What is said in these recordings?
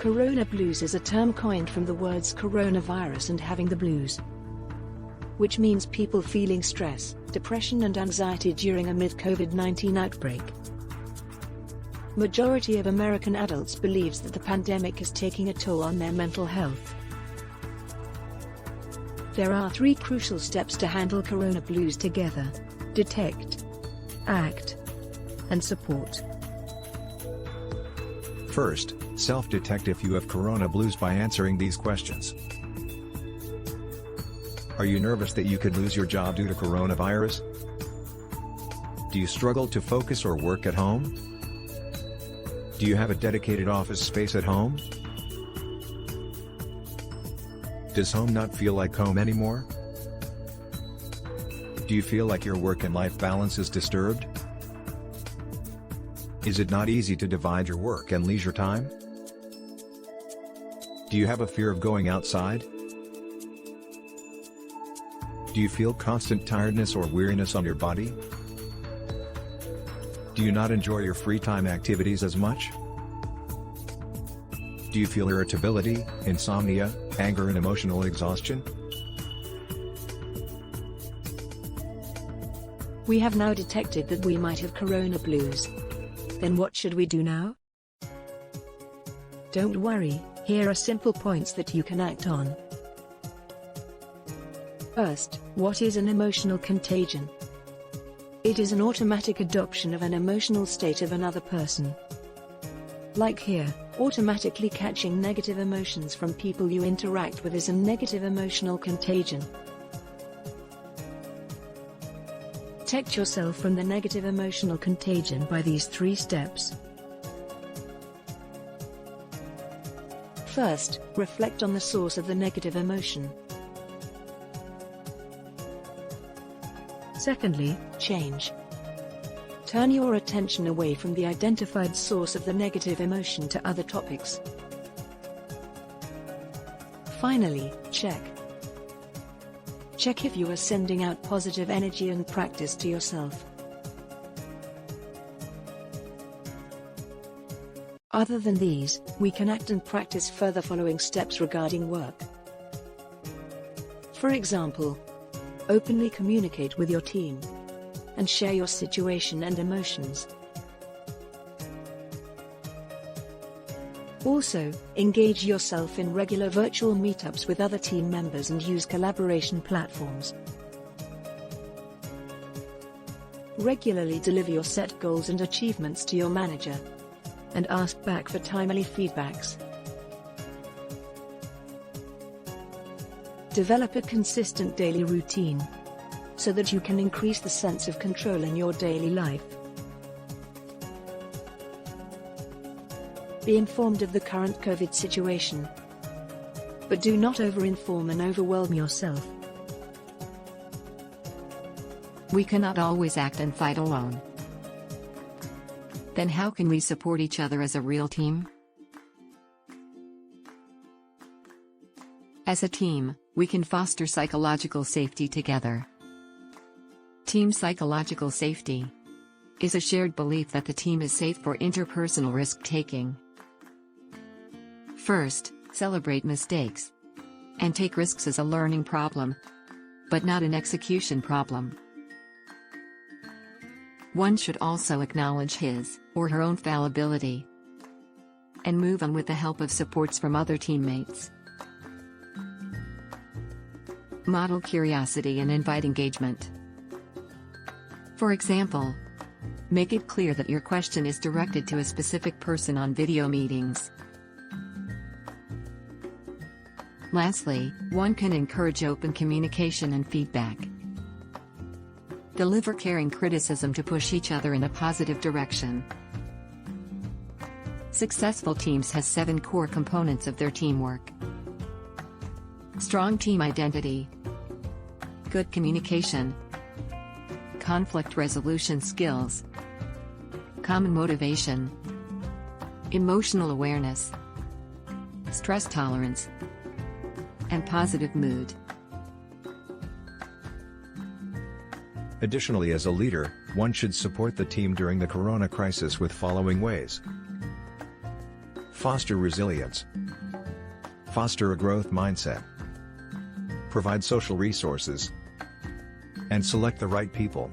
Corona blues is a term coined from the words coronavirus and having the blues, which means people feeling stress, depression and anxiety during a mid-COVID-19 outbreak. Majority of American adults believes that the pandemic is taking a toll on their mental health. There are 3 crucial steps to handle corona blues together: detect, act, and support. First, self-detect if you have corona blues by answering these questions. Are you nervous that you could lose your job due to coronavirus? Do you struggle to focus or work at home? Do you have a dedicated office space at home? Does home not feel like home anymore? Do you feel like your work and life balance is disturbed? Is it not easy to divide your work and leisure time? Do you have a fear of going outside? Do you feel constant tiredness or weariness on your body? Do you not enjoy your free time activities as much? Do you feel irritability, insomnia, anger and emotional exhaustion? We have now detected that we might have corona blues. Then what should we do now? Don't worry, here are simple points that you can act on. First, what is an emotional contagion? It is an automatic adoption of an emotional state of another person. Like here, automatically catching negative emotions from people you interact with is a negative emotional contagion. Protect yourself from the negative emotional contagion by these 3 steps. First, reflect on the source of the negative emotion. Secondly, change. Turn your attention away from the identified source of the negative emotion to other topics. Finally, check. Check if you are sending out positive energy and practice to yourself. Other than these, we can act and practice further following steps regarding work. For example, openly communicate with your team and share your situation and emotions. Also, engage yourself in regular virtual meetups with other team members and use collaboration platforms. Regularly deliver your set goals and achievements to your manager, and ask back for timely feedbacks. Develop a consistent daily routine, so that you can increase the sense of control in your daily life. Be informed of the current COVID situation, but do not over-inform and overwhelm yourself. We cannot always act and fight alone. Then how can we support each other as a real team? As a team, we can foster psychological safety together. Team psychological safety is a shared belief that the team is safe for interpersonal risk-taking. First, celebrate mistakes and take risks as a learning problem, but not an execution problem. One should also acknowledge his or her own fallibility and move on with the help of supports from other teammates. Model curiosity and invite engagement. For example, make it clear that your question is directed to a specific person on video meetings. Lastly, one can encourage open communication and feedback. Deliver caring criticism to push each other in a positive direction. Successful teams has 7 core components of their teamwork. Strong team identity, good communication, conflict resolution skills, common motivation, emotional awareness, stress tolerance, and positive mood. Additionally, as a leader, one should support the team during the corona crisis with following ways. Foster resilience. Foster a growth mindset. Provide social resources. And select the right people.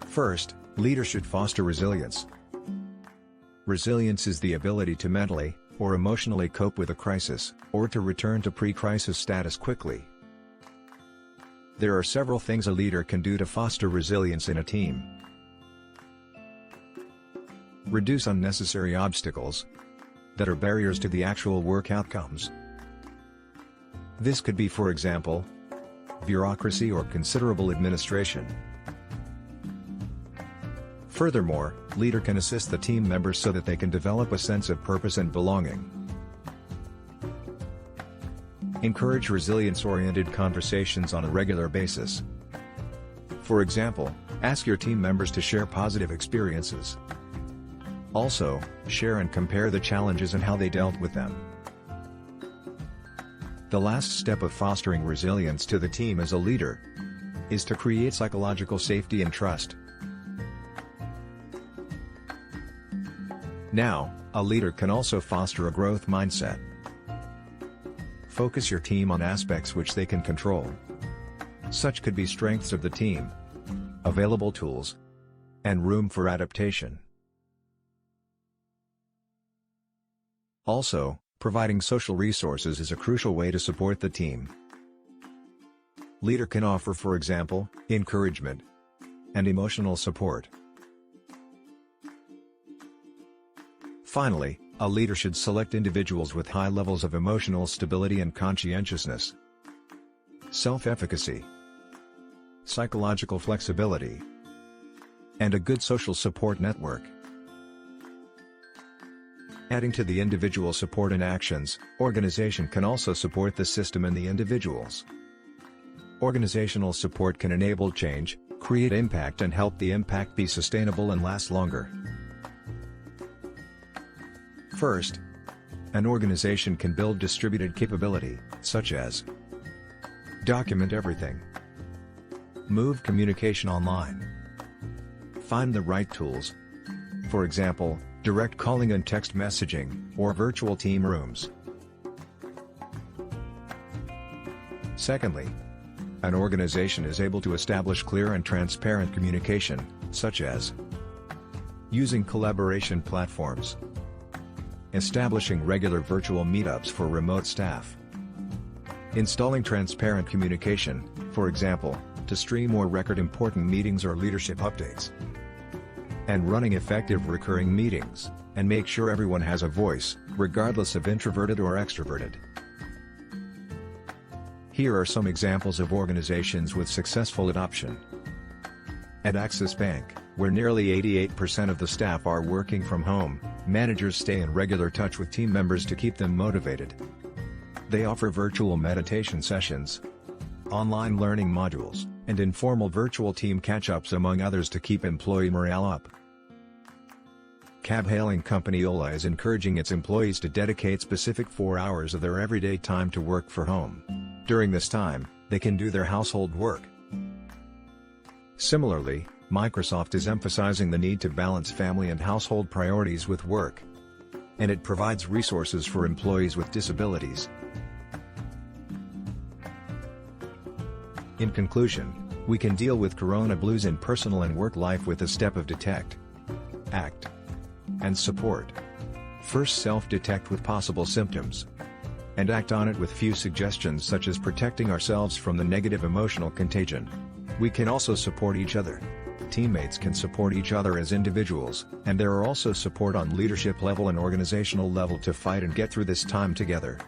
First, leaders should foster resilience. Resilience is the ability to mentally or emotionally cope with a crisis, or to return to pre-crisis status quickly. There are several things a leader can do to foster resilience in a team. Reduce unnecessary obstacles that are barriers to the actual work outcomes. This could be, for example, bureaucracy or considerable administration. Furthermore, leader can assist the team members so that they can develop a sense of purpose and belonging. Encourage resilience-oriented conversations on a regular basis. For example, ask your team members to share positive experiences. Also, share and compare the challenges and how they dealt with them. The last step of fostering resilience to the team as a leader is to create psychological safety and trust. Now, a leader can also foster a growth mindset. Focus your team on aspects which they can control. Such could be strengths of the team, available tools, and room for adaptation. Also, providing social resources is a crucial way to support the team. Leader can offer, for example, encouragement and emotional support. Finally, a leader should select individuals with high levels of emotional stability and conscientiousness, self-efficacy, psychological flexibility, and a good social support network. Adding to the individual support and actions, organization can also support the system and the individuals. Organizational support can enable change, create impact, and help the impact be sustainable and last longer. First, an organization can build distributed capability, such as document everything, move communication online, find the right tools, for example, direct calling and text messaging, or virtual team rooms. Secondly, an organization is able to establish clear and transparent communication, such as using collaboration platforms, establishing regular virtual meetups for remote staff, installing transparent communication, for example, to stream or record important meetings or leadership updates, and running effective recurring meetings, and make sure everyone has a voice, regardless of introverted or extroverted. Here are some examples of organizations with successful adoption. At Axis Bank, where nearly 88% of the staff are working from home, managers stay in regular touch with team members to keep them motivated. They offer virtual meditation sessions, online learning modules, and informal virtual team catch-ups among others to keep employee morale up. Cab-hailing company Ola is encouraging its employees to dedicate specific 4 hours of their everyday time to work from home. During this time, they can do their household work. Similarly, Microsoft is emphasizing the need to balance family and household priorities with work, and it provides resources for employees with disabilities. In conclusion, we can deal with Corona blues in personal and work life with a step of detect, act, and support. First, self-detect with possible symptoms, and act on it with few suggestions such as protecting ourselves from the negative emotional contagion. We can also support each other. Teammates can support each other as individuals, and there are also support on leadership level and organizational level to fight and get through this time together.